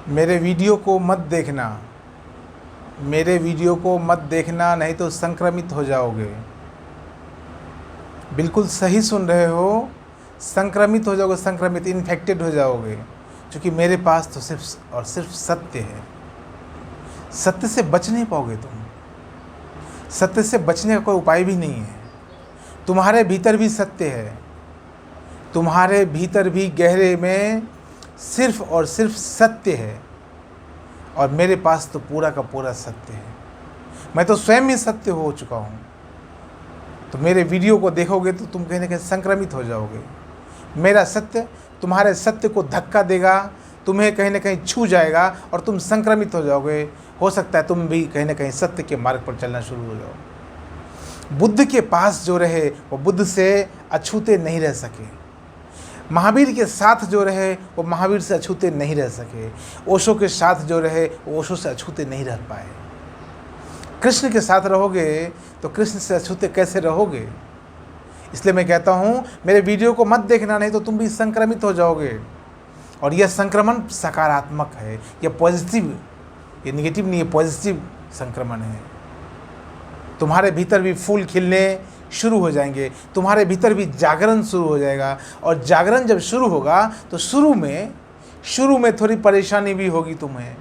मेरे वीडियो को मत देखना, मेरे वीडियो को मत देखना, नहीं तो संक्रमित हो जाओगे। बिल्कुल सही सुन रहे हो, संक्रमित हो जाओगे, संक्रमित, इन्फेक्टेड हो जाओगे। क्योंकि मेरे पास तो सिर्फ और सिर्फ सत्य है। सत्य से बच नहीं पाओगे तुम। सत्य से बचने का कोई उपाय भी नहीं है। तुम्हारे भीतर भी सत्य है, तुम्हारे भीतर भी गहरे में सिर्फ और सिर्फ सत्य है। और मेरे पास तो पूरा का पूरा सत्य है। मैं तो स्वयं ही सत्य हो चुका हूँ। तो मेरे वीडियो को देखोगे तो तुम कहीं ना कहीं संक्रमित हो जाओगे। मेरा सत्य तुम्हारे सत्य को धक्का देगा, तुम्हें कहीं ना कहीं छू जाएगा और तुम संक्रमित हो जाओगे। हो सकता है तुम भी कहीं ना कहीं सत्य के मार्ग पर चलना शुरू हो जाओ। बुद्ध के पास जो रहे वो बुद्ध से अछूते नहीं रह सके। महावीर के साथ जो रहे वो महावीर से अछूते नहीं रह सके। ओशो के साथ जो रहे वो ओशो से अछूते नहीं रह पाए। कृष्ण के साथ रहोगे तो कृष्ण से अछूते कैसे रहोगे? इसलिए मैं कहता हूँ मेरे वीडियो को मत देखना, नहीं तो तुम भी संक्रमित हो जाओगे। और यह संक्रमण सकारात्मक है, यह पॉजिटिव, ये निगेटिव नहीं है, पॉजिटिव संक्रमण है। तुम्हारे भीतर भी फूल खिलने शुरू हो जाएंगे, तुम्हारे भीतर भी जागरण शुरू हो जाएगा। और जागरण जब शुरू होगा तो शुरू में थोड़ी परेशानी भी होगी तुम्हें।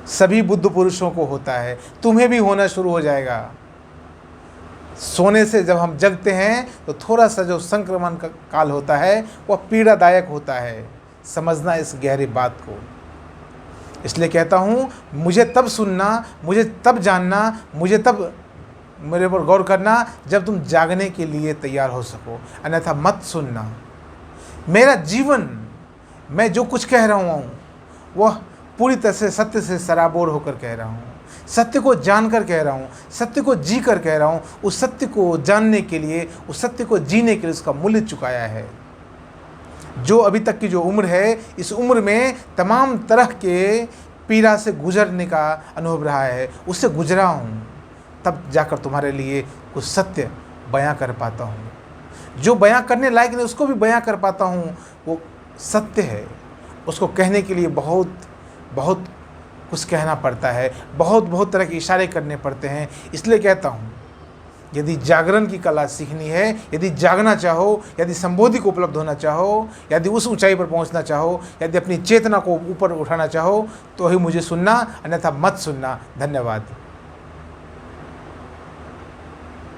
सभी बुद्ध पुरुषों को होता है, तुम्हें भी होना शुरू हो जाएगा। सोने से जब हम जगते हैं तो थोड़ा सा जो संक्रमण का काल होता है वह पीड़ादायक होता है। समझना इस गहरी बात को। इसलिए कहता हूँ मुझे तब सुनना, मुझे तब जानना, मुझे तब मेरे पर गौर करना जब तुम जागने के लिए तैयार हो सको, अन्यथा मत सुनना। मेरा जीवन, मैं जो कुछ कह रहा हूँ वह पूरी तरह से सत्य से सराबोर होकर कह रहा हूँ, सत्य को जानकर कह रहा हूँ, सत्य को जी कर कह रहा हूँ। उस सत्य को जानने के लिए, उस सत्य को जीने के लिए उसका मूल्य चुकाया है। जो अभी तक की जो उम्र है, इस उम्र में तमाम तरह के पीड़ा से गुजरने का अनुभव रहा है, उससे गुजरा हूँ। तब जाकर तुम्हारे लिए कुछ सत्य बयां कर पाता हूँ। जो बयां करने लायक नहीं उसको भी बयां कर पाता हूँ, वो सत्य है। उसको कहने के लिए बहुत बहुत कुछ कहना पड़ता है, बहुत तरह के इशारे करने पड़ते हैं। इसलिए कहता हूँ यदि जागरण की कला सीखनी है, यदि जागना चाहो, यदि संबोधि को उपलब्ध होना चाहो, यदि उस ऊंचाई पर पहुंचना चाहो, यदि अपनी चेतना को ऊपर उठाना चाहो, तो ही मुझे सुनना, अन्यथा मत सुनना। धन्यवाद।